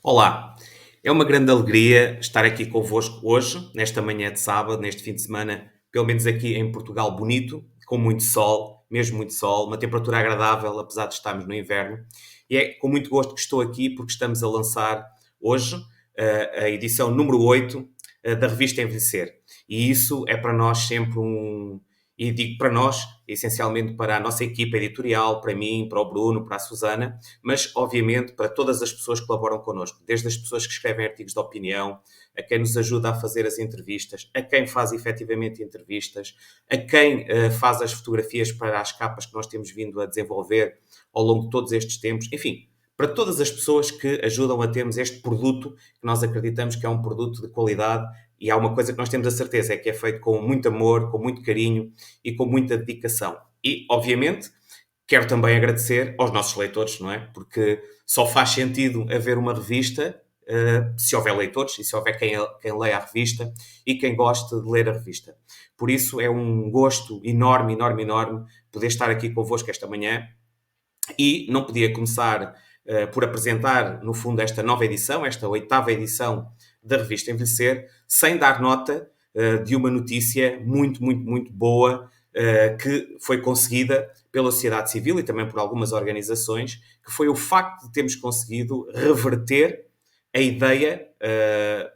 Olá, é uma grande alegria estar aqui convosco hoje, nesta manhã de sábado, neste fim de semana, pelo menos aqui em Portugal, bonito, com muito sol, mesmo muito sol, uma temperatura agradável, apesar de estarmos no inverno. E é com muito gosto que estou aqui, porque estamos a lançar hoje a edição número 8 da revista Envelhecer. E isso é para nós sempre um. E digo para nós, essencialmente para a nossa equipa editorial, para mim, para o Bruno, para a Susana, mas obviamente para todas as pessoas que colaboram connosco, desde as pessoas que escrevem artigos de opinião, a quem nos ajuda a fazer as entrevistas, a quem faz efetivamente entrevistas, a quem faz as fotografias para as capas que nós temos vindo a desenvolver ao longo de todos estes tempos, enfim, para todas as pessoas que ajudam a termos este produto que nós acreditamos que é um produto de qualidade e há uma coisa que nós temos a certeza, é que é feito com muito amor, com muito carinho e com muita dedicação. E, obviamente, quero também agradecer aos nossos leitores, não é? Porque só faz sentido haver uma revista se houver leitores e se houver quem leia a revista e quem goste de ler a revista. Por isso é um gosto enorme, enorme, enorme poder estar aqui convosco esta manhã e não podia começar por apresentar, no fundo, esta nova edição, esta oitava edição da revista Envelhecer, sem dar nota de uma notícia muito, muito, muito boa que foi conseguida pela sociedade civil e também por algumas organizações, que foi o facto de termos conseguido reverter a ideia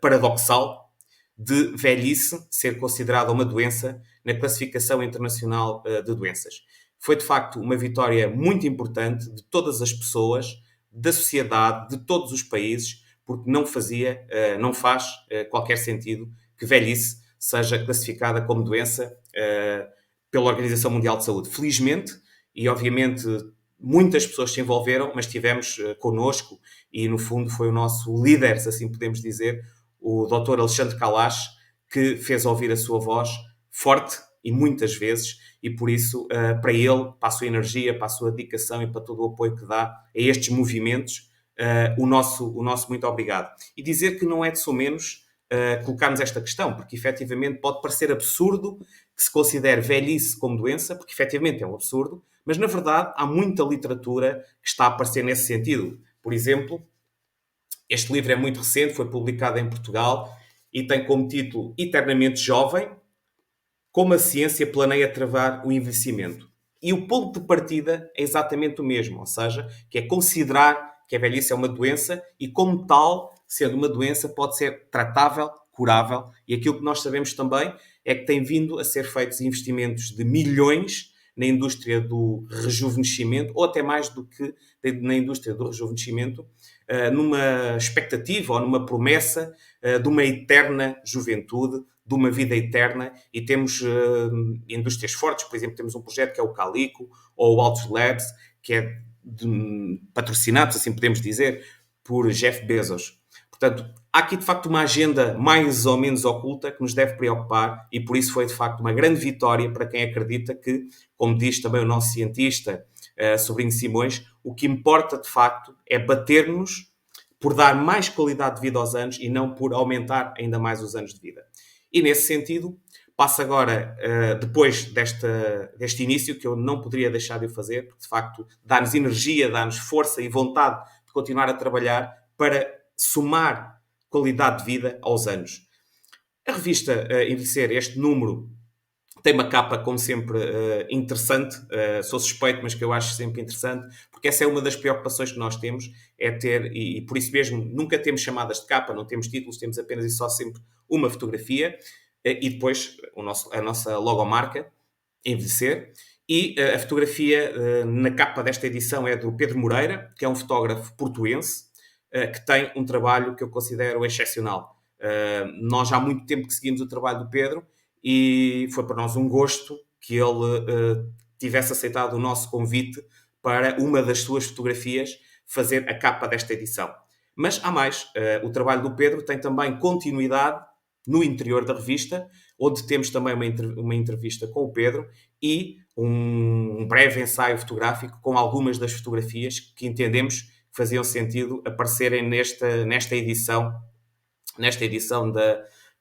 paradoxal de velhice ser considerada uma doença na classificação internacional de doenças. Foi de facto uma vitória muito importante de todas as pessoas, da sociedade, de todos os países, porque não faz qualquer sentido que velhice seja classificada como doença pela Organização Mundial de Saúde. Felizmente, e obviamente muitas pessoas se envolveram, mas tivemos connosco, e no fundo foi o nosso líder, se assim podemos dizer, o Dr. Alexandre Kalash, que fez ouvir a sua voz forte e muitas vezes, e por isso, para ele, para a sua energia, para a sua dedicação e para todo o apoio que dá a estes movimentos, o nosso muito obrigado. E dizer que não é de somenos colocarmos esta questão, porque efetivamente pode parecer absurdo que se considere velhice como doença, porque efetivamente é um absurdo, mas na verdade há muita literatura que está a aparecer nesse sentido. Por exemplo, este livro é muito recente, foi publicado em Portugal e tem como título Eternamente Jovem, como a ciência planeia travar o envelhecimento. E o ponto de partida é exatamente o mesmo, ou seja, que é considerar que a velhice é uma doença e, como tal, sendo uma doença, pode ser tratável, curável. E aquilo que nós sabemos também é que tem vindo a ser feitos investimentos de milhões na indústria do rejuvenescimento, ou até mais do que na indústria do rejuvenescimento, numa expectativa ou numa promessa de uma eterna juventude, de uma vida eterna, e temos indústrias fortes, por exemplo, temos um projeto que é o Calico, ou o Altos Labs, que é patrocinado, assim podemos dizer, por Jeff Bezos. Portanto, há aqui de facto uma agenda mais ou menos oculta que nos deve preocupar e por isso foi de facto uma grande vitória para quem acredita que, como diz também o nosso cientista Sobrinho Simões, o que importa de facto é bater-nos por dar mais qualidade de vida aos anos e não por aumentar ainda mais os anos de vida. E nesse sentido, passo agora, depois deste início, que eu não poderia deixar de o fazer, porque de facto dá-nos energia, dá-nos força e vontade de continuar a trabalhar para somar qualidade de vida aos anos. A revista Envelhecer, este número, tem uma capa, como sempre, interessante. Sou suspeito, mas que eu acho sempre interessante, porque essa é uma das preocupações que nós temos, é ter, e por isso mesmo nunca temos chamadas de capa, não temos títulos, temos apenas e só sempre uma fotografia, e depois a nossa logomarca, Envelhecer. E a fotografia na capa desta edição é do Pedro Moreira, que é um fotógrafo portuense, que tem um trabalho que eu considero excepcional. Nós há muito tempo que seguimos o trabalho do Pedro e foi para nós um gosto que ele tivesse aceitado o nosso convite para uma das suas fotografias fazer a capa desta edição. Mas há mais. O trabalho do Pedro tem também continuidade no interior da revista, onde temos também uma entrevista com o Pedro e um breve ensaio fotográfico com algumas das fotografias que entendemos que faziam sentido aparecerem nesta edição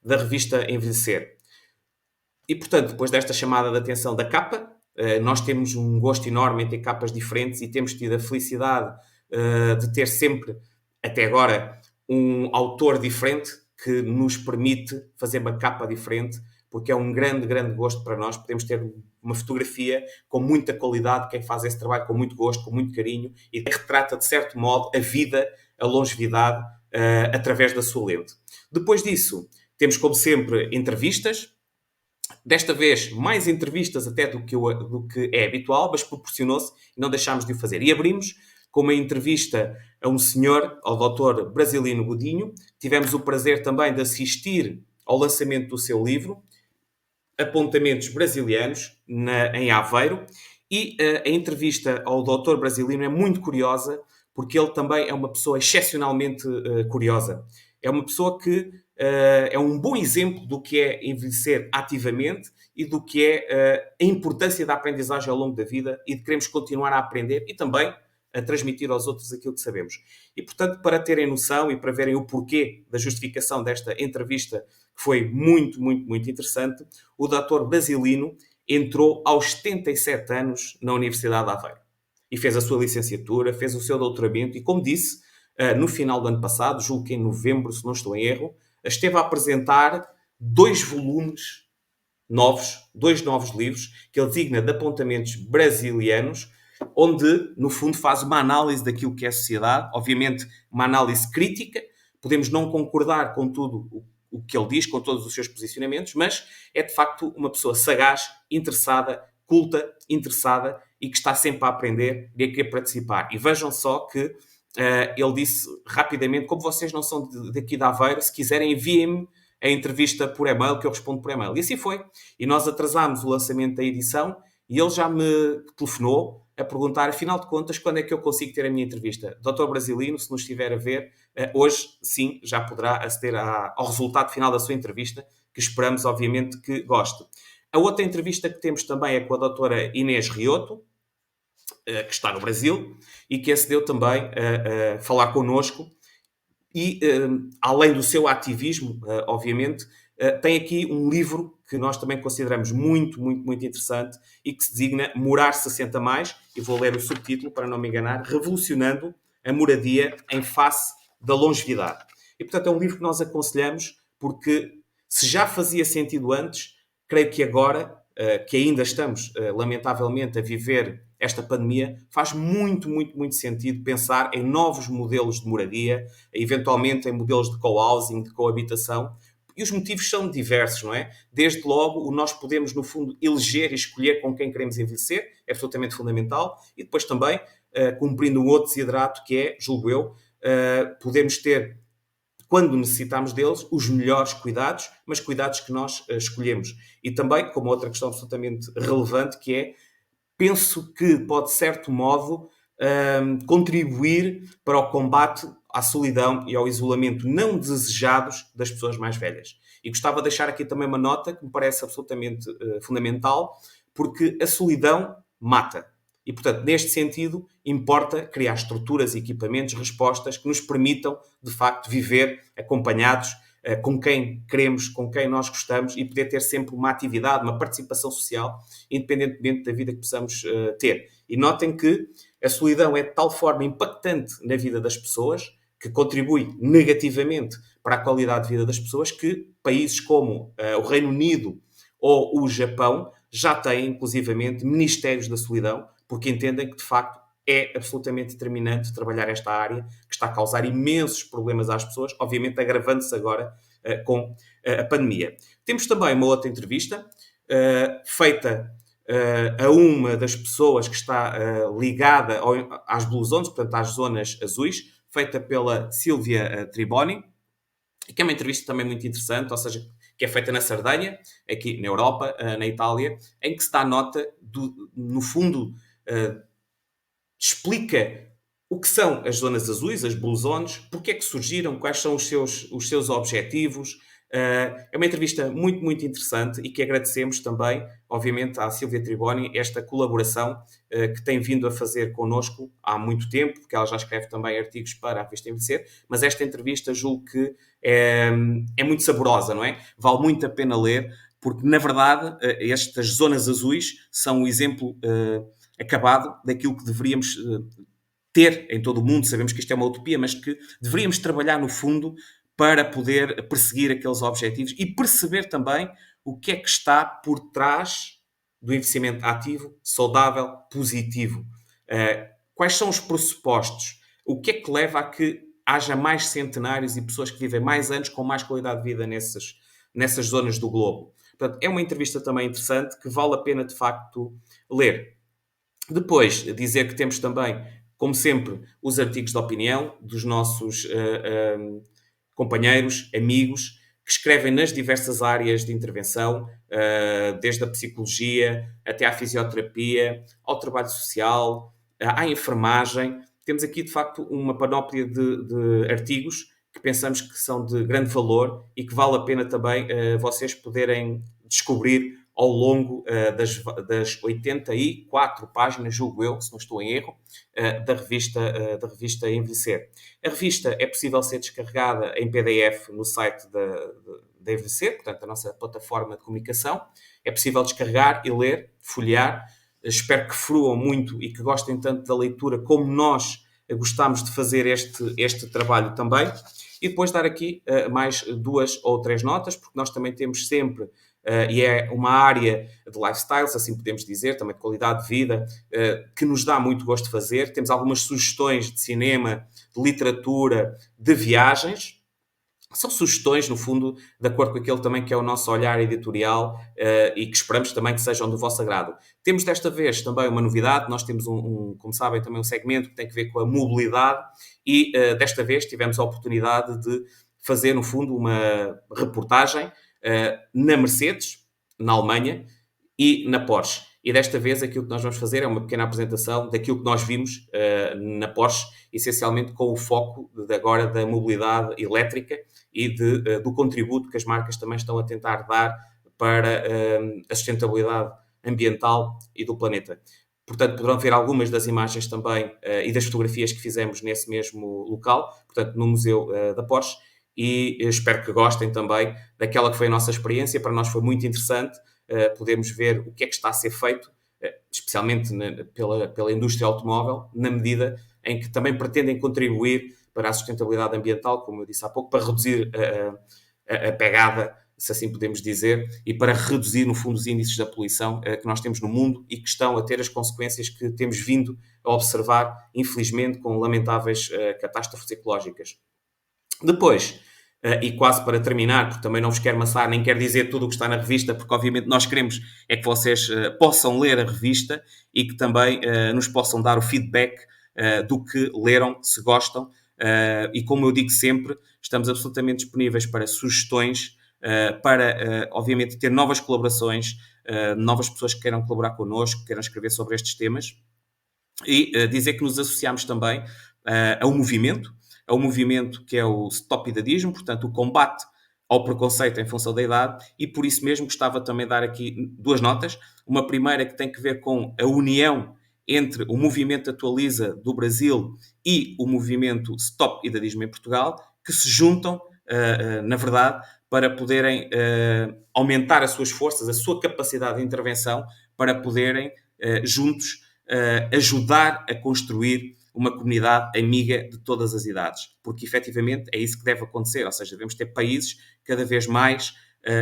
da revista Envelhecer. E, portanto, depois desta chamada de atenção da capa, nós temos um gosto enorme em ter capas diferentes e temos tido a felicidade de ter sempre, até agora, um autor diferente que nos permite fazer uma capa diferente, porque é um grande, grande gosto para nós. Podemos ter uma fotografia com muita qualidade, quem faz esse trabalho com muito gosto, com muito carinho, e que retrata, de certo modo, a vida, a longevidade, através da sua lente. Depois disso, temos, como sempre, entrevistas. Desta vez, mais entrevistas até do que é habitual, mas proporcionou-se e não deixámos de o fazer. E abrimos com uma entrevista a um senhor, ao Dr. Brasilino Godinho. Tivemos o prazer também de assistir ao lançamento do seu livro, Apontamentos Brasilianos, em Aveiro. E a entrevista ao Dr. Brasilino é muito curiosa, porque ele também é uma pessoa excepcionalmente curiosa. É uma pessoa que é um bom exemplo do que é envelhecer ativamente e do que é a importância da aprendizagem ao longo da vida e de queremos continuar a aprender e também a transmitir aos outros aquilo que sabemos. E, portanto, para terem noção e para verem o porquê da justificação desta entrevista, que foi muito, muito, muito interessante, o Dr. Brasilino entrou aos 77 anos na Universidade de Aveiro e fez a sua licenciatura, fez o seu doutoramento e, como disse, no final do ano passado, julgo que em novembro, se não estou em erro, esteve a apresentar 2 volumes novos, 2 novos livros, que ele designa de apontamentos brasilianos, onde, no fundo, faz uma análise daquilo que é a sociedade, obviamente uma análise crítica, podemos não concordar com tudo o que ele diz, com todos os seus posicionamentos, mas é, de facto, uma pessoa sagaz, interessada, culta, interessada e que está sempre a aprender e a querer participar. E vejam só que ele disse rapidamente, como vocês não são daqui de Aveiro, se quiserem enviem-me a entrevista por e-mail, que eu respondo por e-mail. E assim foi. E nós atrasámos o lançamento da edição e ele já me telefonou a perguntar, afinal de contas, quando é que eu consigo ter a minha entrevista? Dr. Brasilino, se nos estiver a ver, hoje sim já poderá aceder ao resultado final da sua entrevista, que esperamos, obviamente, que goste. A outra entrevista que temos também é com a doutora Inês Rioto, que está no Brasil, e que acedeu também a falar connosco. E, além do seu ativismo, obviamente, tem aqui um livro que nós também consideramos muito, muito, muito interessante e que se designa Morar 60 Mais, e vou ler o subtítulo para não me enganar, Revolucionando a Moradia em Face da Longevidade. E, portanto, é um livro que nós aconselhamos porque, se já fazia sentido antes, creio que agora, que ainda estamos, lamentavelmente, a viver esta pandemia, faz muito, muito, muito sentido pensar em novos modelos de moradia, eventualmente em modelos de co-housing, de coabitação. E os motivos são diversos, não é? Desde logo, nós podemos, no fundo, eleger e escolher com quem queremos envelhecer, é absolutamente fundamental. E depois também, cumprindo um outro desidrato que é, julgo eu, podemos ter, quando necessitamos deles, os melhores cuidados, mas cuidados que nós escolhemos. E também, como outra questão absolutamente relevante, que é, penso que pode, de certo modo, contribuir para o combate à solidão e ao isolamento não desejados das pessoas mais velhas. E gostava de deixar aqui também uma nota que me parece absolutamente fundamental, porque a solidão mata. E, portanto, neste sentido, importa criar estruturas, equipamentos, respostas que nos permitam, de facto, viver acompanhados com quem queremos, com quem nós gostamos e poder ter sempre uma atividade, uma participação social, independentemente da vida que possamos ter. E notem que a solidão é de tal forma impactante na vida das pessoas, que contribui negativamente para a qualidade de vida das pessoas, que países como o Reino Unido ou o Japão já têm, inclusivamente, ministérios da solidão, porque entendem que, de facto, é absolutamente determinante trabalhar esta área, que está a causar imensos problemas às pessoas, obviamente agravando-se agora com a pandemia. Temos também uma outra entrevista feita a uma das pessoas que está ligada às Blue Zones, portanto às zonas azuis, feita pela Sílvia Triboni, que é uma entrevista também muito interessante, ou seja, que é feita na Sardenha, aqui na Europa, na Itália, em que se dá nota, no fundo, explica o que são as zonas azuis, as Blue Zones, porque é que surgiram, quais são os seus objetivos. É uma entrevista muito, muito interessante e que agradecemos também, obviamente, à Sílvia Triboni, esta colaboração que tem vindo a fazer connosco há muito tempo, porque ela já escreve também artigos para a revista Envelhecer, mas esta entrevista julgo que é muito saborosa, não é? Vale muito a pena ler, porque, na verdade, estas zonas azuis são o exemplo acabado daquilo que deveríamos ter em todo o mundo, sabemos que isto é uma utopia, mas que deveríamos trabalhar no fundo para poder perseguir aqueles objetivos e perceber também o que é que está por trás do investimento ativo, saudável, positivo. Quais são os pressupostos? O que é que leva a que haja mais centenários e pessoas que vivem mais anos com mais qualidade de vida nessas zonas do globo? Portanto, é uma entrevista também interessante que vale a pena, de facto, ler. Depois, dizer que temos também, como sempre, os artigos de opinião dos nossos companheiros, amigos, que escrevem nas diversas áreas de intervenção, desde a psicologia até à fisioterapia, ao trabalho social, à enfermagem. Temos aqui, de facto, uma panóplia de artigos que pensamos que são de grande valor e que vale a pena também vocês poderem descobrir ao longo das 84 páginas, julgo eu, se não estou em erro, da revista Envelhecer. A revista é possível ser descarregada em PDF no site da Envelhecer, portanto, a nossa plataforma de comunicação. É possível descarregar e ler, folhear. Espero que fruam muito e que gostem tanto da leitura como nós gostamos de fazer este trabalho também. E depois dar aqui mais 2 ou 3 notas, porque nós também temos sempre, e é uma área de lifestyles, assim podemos dizer, também de qualidade de vida, que nos dá muito gosto de fazer. Temos algumas sugestões de cinema, de literatura, de viagens. São sugestões, no fundo, de acordo com aquele também que é o nosso olhar editorial e que esperamos também que sejam do vosso agrado. Temos desta vez também uma novidade, nós temos como sabem, também um segmento que tem que ver com a mobilidade e desta vez tivemos a oportunidade de fazer, no fundo, uma reportagem na Mercedes, na Alemanha, e na Porsche. E desta vez aquilo que nós vamos fazer é uma pequena apresentação daquilo que nós vimos na Porsche, essencialmente com o foco agora da mobilidade elétrica e do contributo que as marcas também estão a tentar dar para a sustentabilidade ambiental e do planeta. Portanto, poderão ver algumas das imagens também e das fotografias que fizemos nesse mesmo local, portanto, no Museu da Porsche, e espero que gostem também daquela que foi a nossa experiência. Para nós foi muito interessante podermos ver o que é que está a ser feito, especialmente pela indústria automóvel, na medida em que também pretendem contribuir para a sustentabilidade ambiental, como eu disse há pouco, para reduzir a pegada, se assim podemos dizer, e para reduzir, no fundo, os índices da poluição que nós temos no mundo e que estão a ter as consequências que temos vindo a observar, infelizmente, com lamentáveis catástrofes ecológicas. Depois, e quase para terminar, porque também não vos quero amassar, nem quero dizer tudo o que está na revista, porque obviamente nós queremos é que vocês possam ler a revista e que também nos possam dar o feedback do que leram, se gostam. E como eu digo sempre, estamos absolutamente disponíveis para sugestões, para, obviamente, ter novas colaborações, novas pessoas que queiram colaborar connosco, que queiram escrever sobre estes temas. E dizer que nos associamos também a um movimento que é o Stop Idadismo, portanto, o combate ao preconceito em função da idade, e por isso mesmo gostava também de dar aqui 2 notas. Uma primeira que tem que ver com a união entre o movimento Atualiza do Brasil e o movimento Stop Idadismo em Portugal, que se juntam, na verdade, para poderem aumentar as suas forças, a sua capacidade de intervenção, para poderem, juntos, ajudar a construir uma comunidade amiga de todas as idades, porque efetivamente é isso que deve acontecer, ou seja, devemos ter países cada vez mais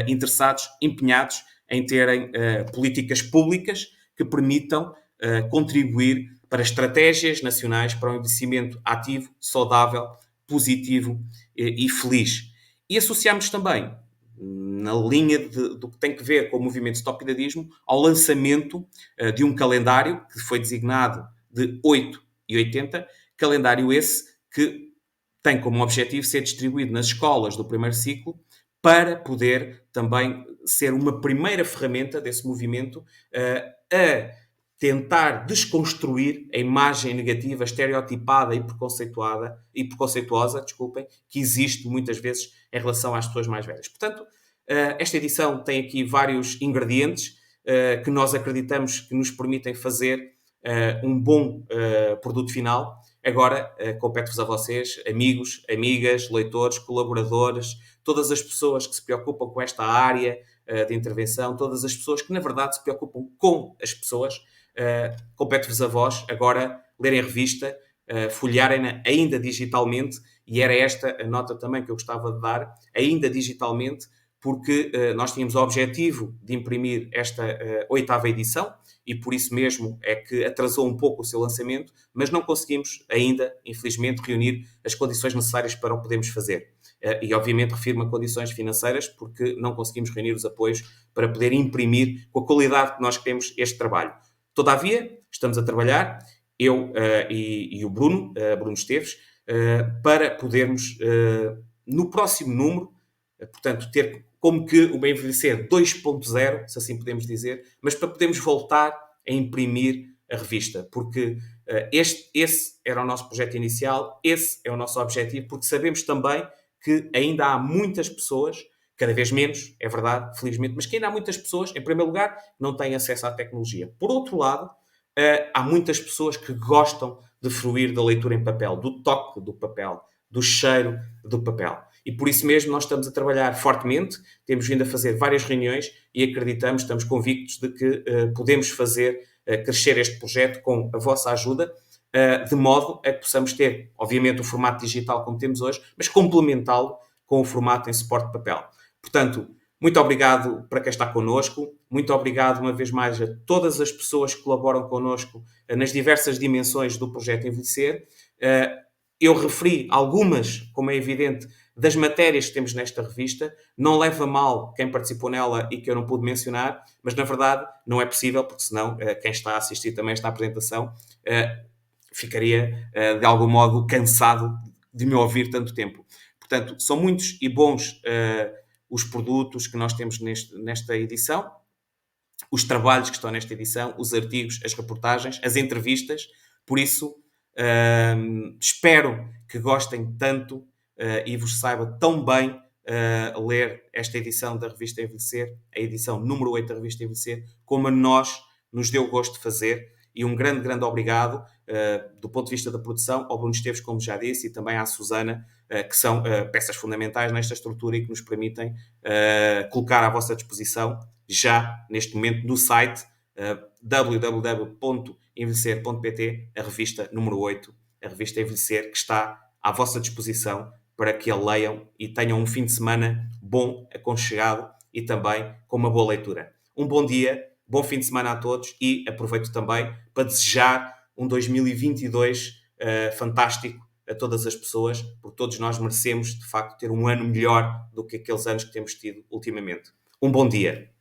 interessados, empenhados em terem políticas públicas que permitam contribuir para estratégias nacionais para um envelhecimento ativo, saudável, positivo e feliz. E associamos também, na linha do que tem que ver com o movimento Stop Idadismo, ao lançamento de um calendário que foi designado de 8 e 80, calendário esse que tem como objetivo ser distribuído nas escolas do primeiro ciclo para poder também ser uma primeira ferramenta desse movimento a tentar desconstruir a imagem negativa, estereotipada e preconceituosa, desculpem, que existe muitas vezes em relação às pessoas mais velhas. Portanto, esta edição tem aqui vários ingredientes que nós acreditamos que nos permitem fazer um bom produto final. Agora, compete-vos a vocês, amigos, amigas, leitores, colaboradores, todas as pessoas que se preocupam com esta área de intervenção, todas as pessoas que, na verdade, se preocupam com as pessoas, compete-vos a vós agora lerem a revista, folhearem-na ainda digitalmente, e era esta a nota também que eu gostava de dar, ainda digitalmente, porque nós tínhamos o objetivo de imprimir esta oitava edição, e por isso mesmo é que atrasou um pouco o seu lançamento, mas não conseguimos ainda, infelizmente, reunir as condições necessárias para o podermos fazer. E obviamente refiro-me a condições financeiras, porque não conseguimos reunir os apoios para poder imprimir com a qualidade que nós queremos este trabalho. Todavia, estamos a trabalhar, eu e o Bruno, Bruno Esteves, para podermos, no próximo número, portanto, ter como que o Bem Envelhecer 2.0, se assim podemos dizer, mas para podermos voltar a imprimir a revista, porque esse era o nosso projeto inicial, esse é o nosso objetivo, porque sabemos também que ainda há muitas pessoas, cada vez menos, é verdade, felizmente, mas que ainda há muitas pessoas, em primeiro lugar, não têm acesso à tecnologia. Por outro lado, há muitas pessoas que gostam de fruir da leitura em papel, do toque do papel, do cheiro do papel. E por isso mesmo nós estamos a trabalhar fortemente, temos vindo a fazer várias reuniões e acreditamos, estamos convictos de que podemos fazer crescer este projeto com a vossa ajuda, de modo a que possamos ter, obviamente, o formato digital como temos hoje, mas complementá-lo com o formato em suporte de papel. Portanto, muito obrigado para quem está connosco, muito obrigado uma vez mais a todas as pessoas que colaboram connosco nas diversas dimensões do projeto Envelhecer. Eu referi algumas, como é evidente, das matérias que temos nesta revista. Não leva a mal quem participou nela e que eu não pude mencionar, mas na verdade não é possível, porque senão quem está a assistir também esta apresentação ficaria de algum modo cansado de me ouvir tanto tempo. Portanto, são muitos e bons os produtos que nós temos nesta edição, os trabalhos que estão nesta edição, os artigos, as reportagens, as entrevistas. Por isso, espero que gostem tanto e vos saiba tão bem ler esta edição da Revista Envelhecer, a edição número 8 da Revista Envelhecer, como a nós nos deu gosto de fazer. E um grande, grande obrigado, do ponto de vista da produção, ao Bruno Esteves, como já disse, e também à Susana, que são peças fundamentais nesta estrutura e que nos permitem colocar à vossa disposição, já neste momento, no site www.envelhecer.pt, a revista número 8, a revista Envelhecer, que está à vossa disposição para que a leiam e tenham um fim de semana bom, aconchegado e também com uma boa leitura. Um bom dia, bom fim de semana a todos e aproveito também para desejar um 2022 fantástico a todas as pessoas, porque todos nós merecemos, de facto, ter um ano melhor do que aqueles anos que temos tido ultimamente. Um bom dia.